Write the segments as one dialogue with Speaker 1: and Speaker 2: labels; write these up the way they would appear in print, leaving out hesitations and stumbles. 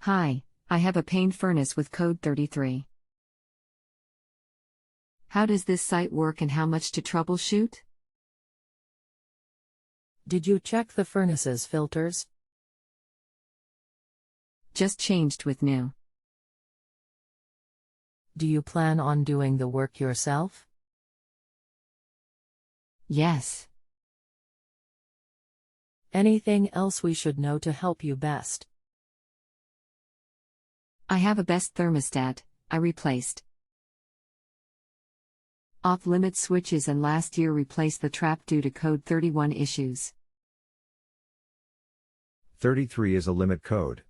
Speaker 1: Hi, I have a Payne furnace with code 33. How does this site work and how much to troubleshoot?
Speaker 2: Did you check the furnace's filters?
Speaker 1: Just changed with new.
Speaker 2: Do you plan on doing the work yourself?
Speaker 1: Yes.
Speaker 2: Anything else we should know to help you best?
Speaker 1: I have a best thermostat, I replaced. Off-limit switches and last year replaced the trap due to code 31 issues.
Speaker 3: 33 is a limit code.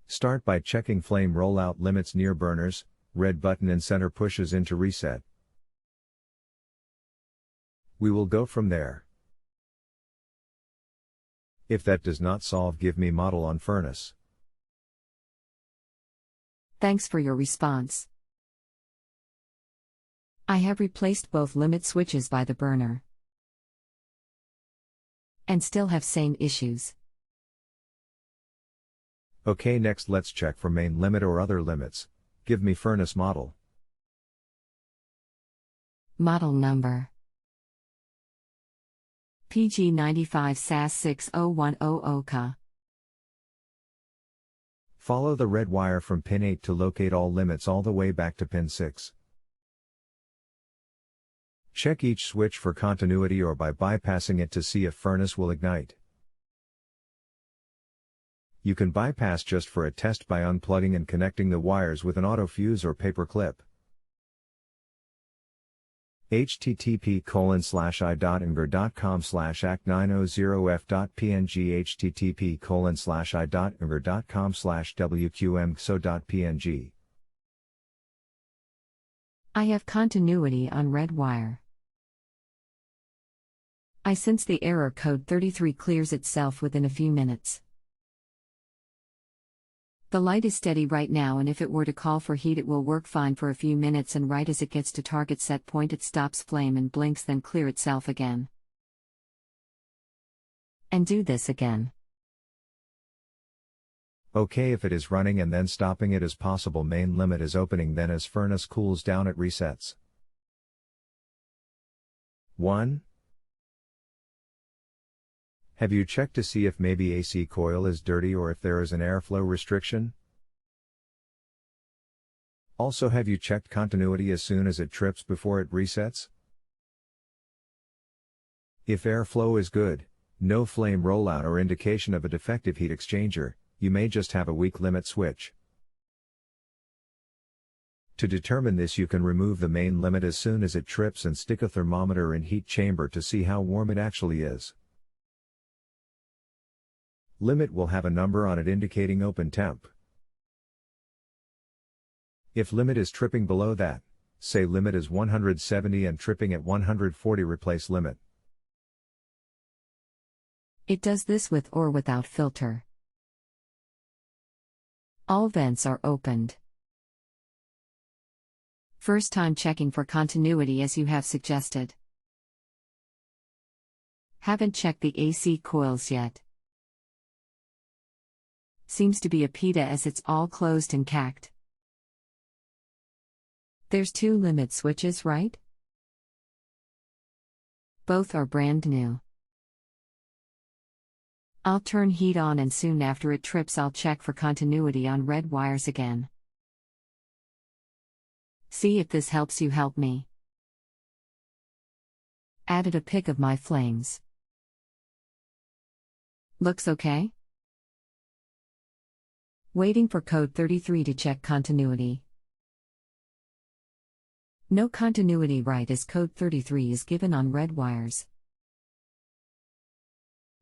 Speaker 3: Start by checking flame rollout limits near burners, red button in center pushes into reset. We will go from there. If that does not solve, give me model on furnace.
Speaker 1: Thanks for your response. I have replaced both limit switches by the burner. And still have same issues.
Speaker 3: Okay, next let's check for main limit or other limits. Give me furnace model.
Speaker 1: Model number PG95 SAS 60100 Ka.
Speaker 3: Follow the red wire from pin 8 to locate all limits all the way back to pin 6. Check each switch for continuity or by bypassing it to see if furnace will ignite. You can bypass just for a test by unplugging and connecting the wires with an auto fuse or paper clip. http:/i.ingr.com/act900f.png http:/i.ingr.com/wqmxo.png.
Speaker 1: I have continuity on red wire. I sense the error code 33 clears itself within a few minutes. The light is steady right now, and if it were to call for heat it will work fine for a few minutes, and right as it gets to target set point it stops flame and blinks, then clear itself again. And do this again.
Speaker 3: Okay, if it is running and then stopping it as possible, main limit is opening, then as furnace cools down it resets. 1. Have you checked to see if maybe AC coil is dirty or if there is an airflow restriction? Also, have you checked continuity as soon as it trips before it resets? If airflow is good, no flame rollout or indication of a defective heat exchanger, you may just have a weak limit switch. To determine this, you can remove the main limit as soon as it trips and stick a thermometer in heat chamber to see how warm it actually is. Limit will have a number on it indicating open temp. If limit is tripping below that, say limit is 170 and tripping at 140, replace limit.
Speaker 1: It does this with or without filter. All vents are opened. First time checking for continuity as you have suggested. Haven't checked the AC coils yet. Seems to be a PITA as it's all closed and cacked. There's 2 limit switches, right? Both are brand new. I'll turn heat on and soon after it trips I'll check for continuity on red wires again. See if this helps you help me. Added a pic of my flames. Looks okay? Waiting for code 33 to check continuity. No continuity right as code 33 is given on red wires.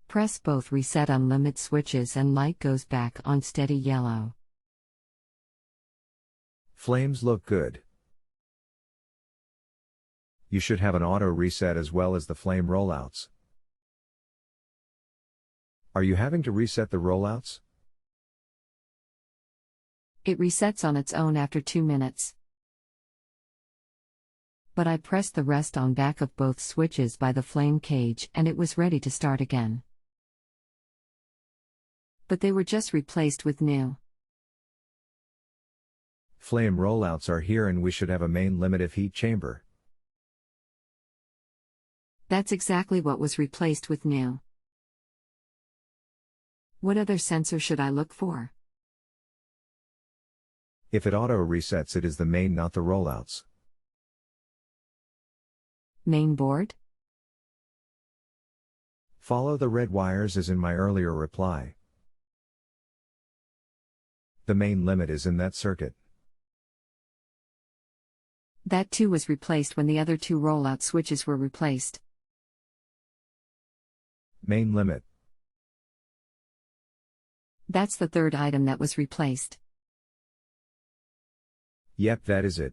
Speaker 1: Press both reset on limit switches and light goes back on steady yellow.
Speaker 3: Flames look good. You should have an auto reset as well as the flame rollouts. Are you having to reset the rollouts?
Speaker 1: It resets on its own after 2 minutes. But I pressed the rest on back of both switches by the flame cage and it was ready to start again. But they were just replaced with new.
Speaker 3: Flame rollouts are here and we should have a main limit if heat chamber.
Speaker 1: That's exactly what was replaced with new. What other sensor should I look for?
Speaker 3: If it auto resets, it is the main, not the rollouts.
Speaker 1: Main board?
Speaker 3: Follow the red wires as in my earlier reply. The main limit is in that circuit.
Speaker 1: That too was replaced when the other two rollout switches were replaced.
Speaker 3: Main limit.
Speaker 1: That's the third item that was replaced.
Speaker 3: Yep, that is it.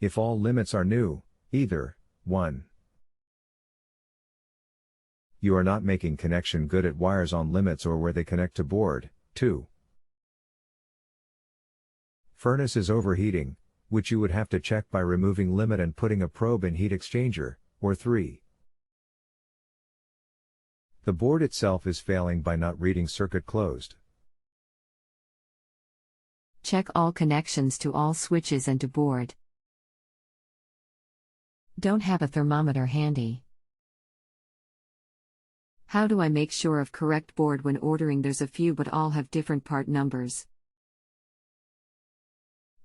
Speaker 3: If all limits are new, either 1. You are not making connection good at wires on limits or where they connect to board. 2. Furnace is overheating, which you would have to check by removing limit and putting a probe in heat exchanger, or 3. The board itself is failing by not reading circuit closed.
Speaker 1: Check all connections to all switches and to board. Don't have a thermometer handy. How do I make sure of correct board when ordering? There's a few but all have different part numbers.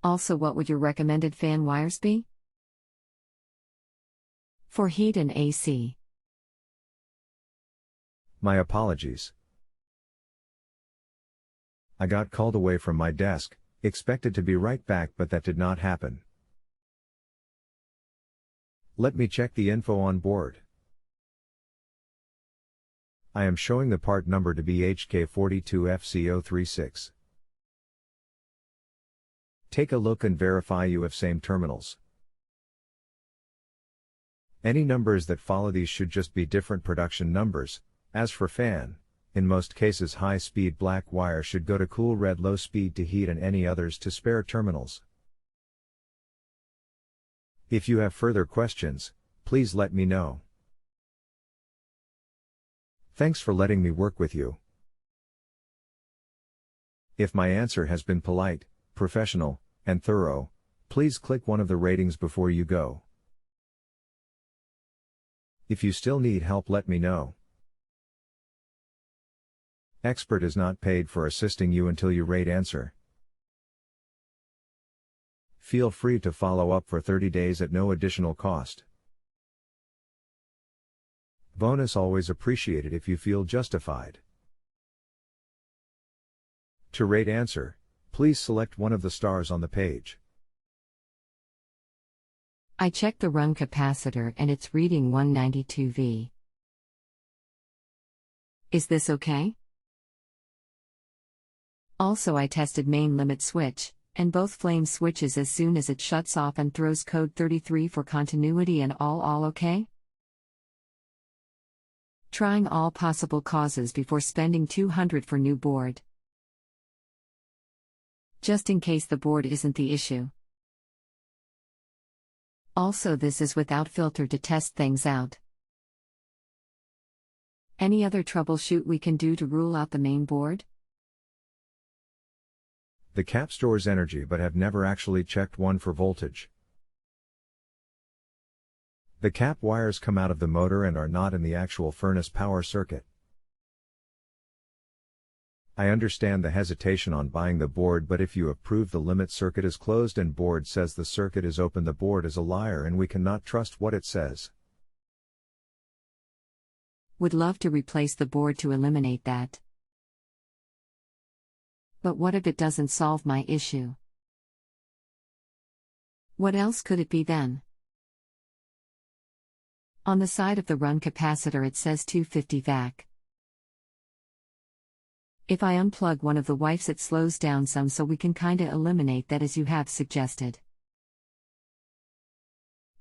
Speaker 1: Also, what would your recommended fan wires be? For heat and AC.
Speaker 3: My apologies. I got called away from my desk, expected to be right back, but that did not happen. Let me check the info on board. I am showing the part number to be HK42FC036. Take a look and verify you have same terminals. Any numbers that follow these should just be different production numbers. As for fan, in most cases high-speed black wire should go to cool, red low speed to heat, and any others to spare terminals. If you have further questions, please let me know. Thanks for letting me work with you. If my answer has been polite, professional, and thorough, please click one of the ratings before you go. If you still need help, let me know. Expert is not paid for assisting you until you rate answer. Feel free to follow up for 30 days at no additional cost. Bonus always appreciated if you feel justified. To rate answer, please select one of the stars on the page.
Speaker 1: I checked the run capacitor and it's reading 192V. Is this okay? Also, I tested main limit switch, and both flame switches as soon as it shuts off and throws code 33 for continuity, and all okay? Trying all possible causes before spending $200 for new board. Just in case the board isn't the issue. Also, this is without filter to test things out. Any other troubleshoot we can do to rule out the main board?
Speaker 3: The cap stores energy but have never actually checked one for voltage. The cap wires come out of the motor and are not in the actual furnace power circuit. I understand the hesitation on buying the board, but if you approve the limit circuit is closed and board says the circuit is open, the board is a liar and we cannot trust what it says.
Speaker 1: Would love to replace the board to eliminate that. But what if it doesn't solve my issue? What else could it be then? On the side of the run capacitor it says 250 VAC. If I unplug one of the wipes it slows down some, so we can kinda eliminate that as you have suggested.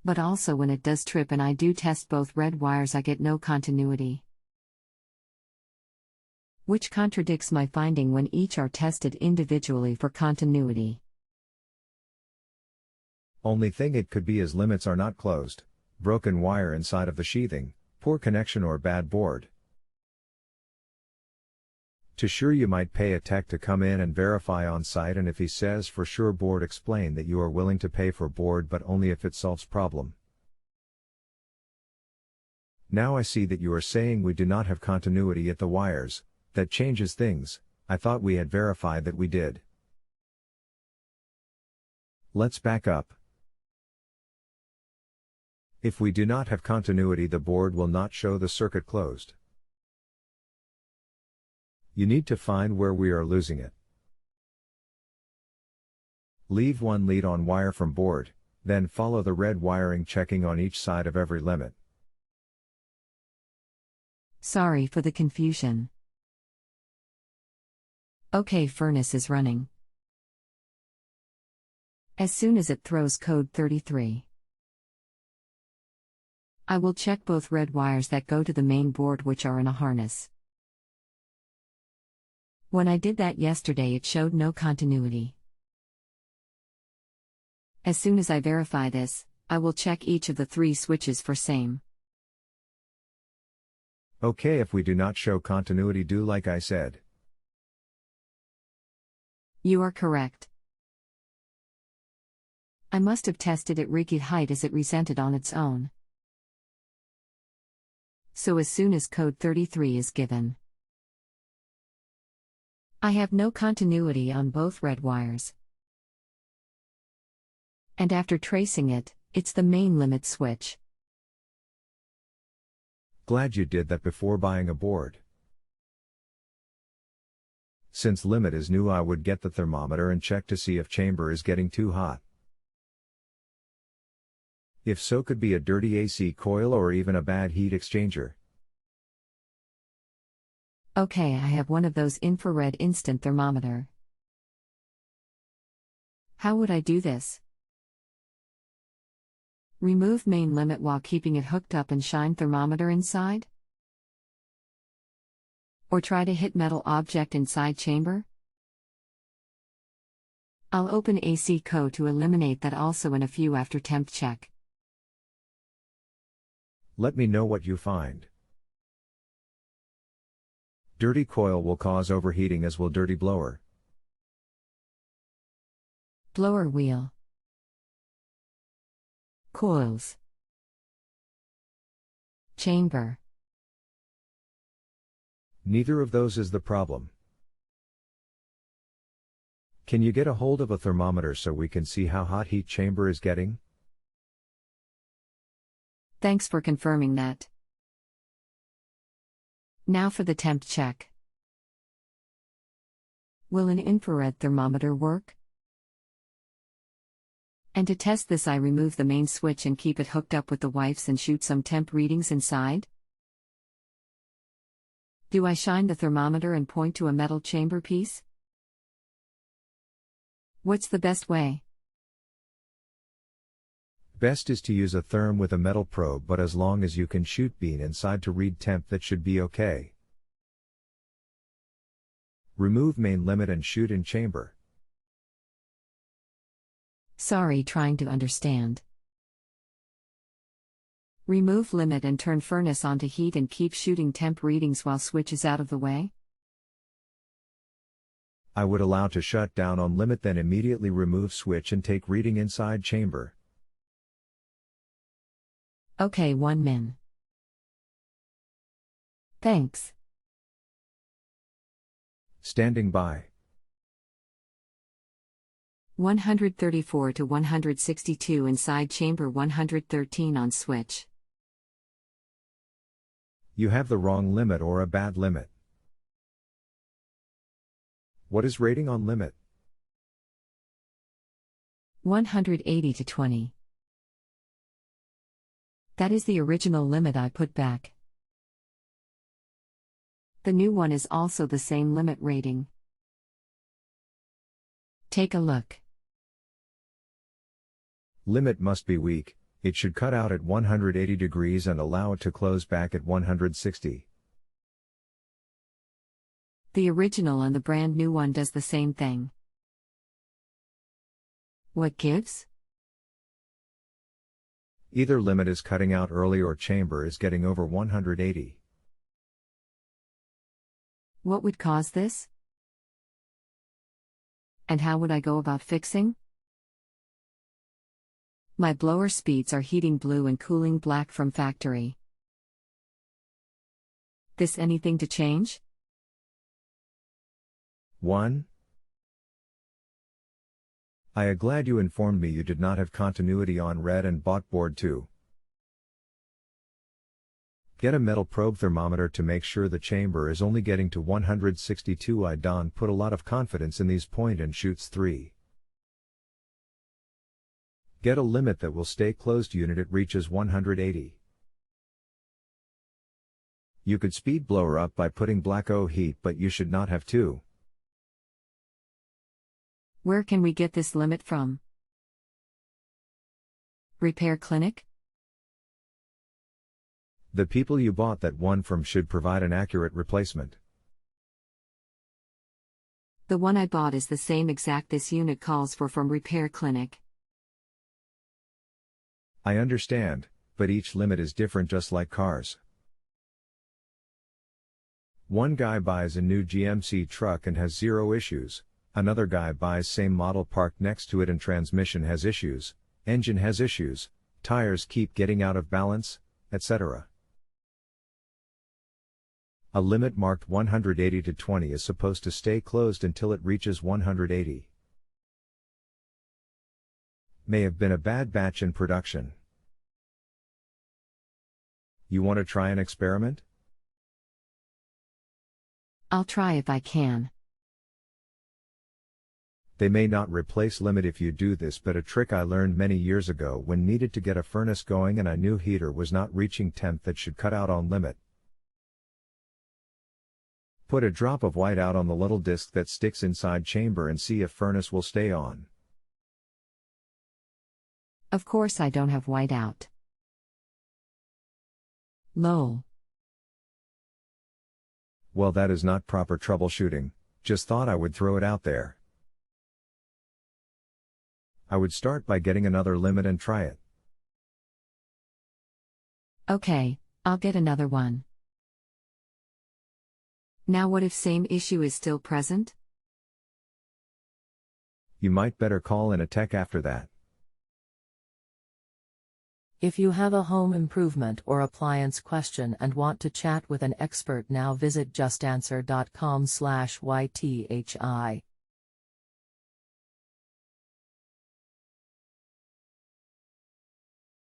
Speaker 1: But also when it does trip and I do test both red wires I get no continuity. Which contradicts my finding when each are tested individually for continuity.
Speaker 3: Only thing it could be is limits are not closed, broken wire inside of the sheathing, poor connection or bad board. To sure, you might pay a tech to come in and verify on site, and if he says for sure board, explain that you are willing to pay for board but only if it solves problem. Now I see that you are saying we do not have continuity at the wires. That changes things. I thought we had verified that we did. Let's back up. If we do not have continuity, the board will not show the circuit closed. You need to find where we are losing it. Leave one lead on wire from board, then follow the red wiring, checking on each side of every limit.
Speaker 1: Sorry for the confusion. Okay, furnace is running. As soon as it throws code 33, I will check both red wires that go to the main board, which are in a harness. When I did that yesterday, it showed no continuity. As soon as I verify this, I will check each of the 3 switches for same.
Speaker 3: Okay, if we do not show continuity, do like I said.
Speaker 1: You are correct. I must have tested it repeat height as it resented on its own. So as soon as code 33 is given, I have no continuity on both red wires. And after tracing it, it's the main limit switch.
Speaker 3: Glad you did that before buying a board. Since limit is new, I would get the thermometer and check to see if chamber is getting too hot. If so, could be a dirty AC coil or even a bad heat exchanger.
Speaker 1: Okay, I have one of those infrared instant thermometer. How would I do this? Remove main limit while keeping it hooked up and shine thermometer inside? Or try to hit metal object inside chamber? I'll open AC code to eliminate that also in a few after temp check.
Speaker 3: Let me know what you find. Dirty coil will cause overheating, as will dirty blower.
Speaker 1: Blower wheel. Coils. Chamber.
Speaker 3: Neither of those is the problem. Can you get a hold of a thermometer so we can see how hot heat chamber is getting?
Speaker 1: Thanks for confirming that. Now for the temp check. Will an infrared thermometer work? And to test this, I remove the main switch and keep it hooked up with the wipes and shoot some temp readings inside? Do I shine the thermometer and point to a metal chamber piece? What's the best way?
Speaker 3: Best is to use a therm with a metal probe, but as long as you can shoot bean inside to read temp, that should be okay. Remove main limit and shoot in chamber.
Speaker 1: Sorry, trying to understand. Remove limit and turn furnace on to heat and keep shooting temp readings while switch is out of the way?
Speaker 3: I would allow to shut down on limit, then immediately remove switch and take reading inside chamber.
Speaker 1: Okay, 1 min. Thanks.
Speaker 3: Standing by.
Speaker 1: 134 to 162 inside chamber, 113 on switch.
Speaker 3: You have the wrong limit or a bad limit. What is rating on limit?
Speaker 1: 180 to 20. That is the original limit I put back. The new one is also the same limit rating. Take a look.
Speaker 3: Limit must be weak. It should cut out at 180 degrees and allow it to close back at 160.
Speaker 1: The original and the brand new one does the same thing. What gives?
Speaker 3: Either limit is cutting out early or chamber is getting over 180.
Speaker 1: What would cause this? And how would I go about fixing? My blower speeds are heating blue and cooling black from factory. This anything to change?
Speaker 3: 1. I am glad you informed me you did not have continuity on red and bought board 2. Get a metal probe thermometer to make sure the chamber is only getting to 162. I don't put a lot of confidence in these point and shoots 3. Get a limit that will stay closed unit it reaches 180. You could speed blower up by putting black O heat, but you should not have to.
Speaker 1: Where can we get this limit from? Repair clinic?
Speaker 3: The people you bought that one from should provide an accurate replacement.
Speaker 1: The one I bought is the same exact this unit calls for from repair clinic.
Speaker 3: I understand, but each limit is different just like cars. One guy buys a new GMC truck and has 0 issues, another guy buys same model parked next to it and transmission has issues, engine has issues, tires keep getting out of balance, etc. A limit marked 180 to 20 is supposed to stay closed until it reaches 180. May have been a bad batch in production. You want to try an experiment?
Speaker 1: I'll try if I can.
Speaker 3: They may not replace limit if you do this, but a trick I learned many years ago when needed to get a furnace going and I knew heater was not reaching temp that should cut out on limit. Put a drop of white out on the little disc that sticks inside chamber and see if furnace will stay on.
Speaker 1: Of course I don't have white out. Lol.
Speaker 3: Well, that is not proper troubleshooting, just thought I would throw it out there. I would start by getting another limit and try it.
Speaker 1: Okay, I'll get another one. Now what if same issue is still present?
Speaker 3: You might better call in a tech after that.
Speaker 2: If you have a home improvement or appliance question and want to chat with an expert now, visit justanswer.com/ythi.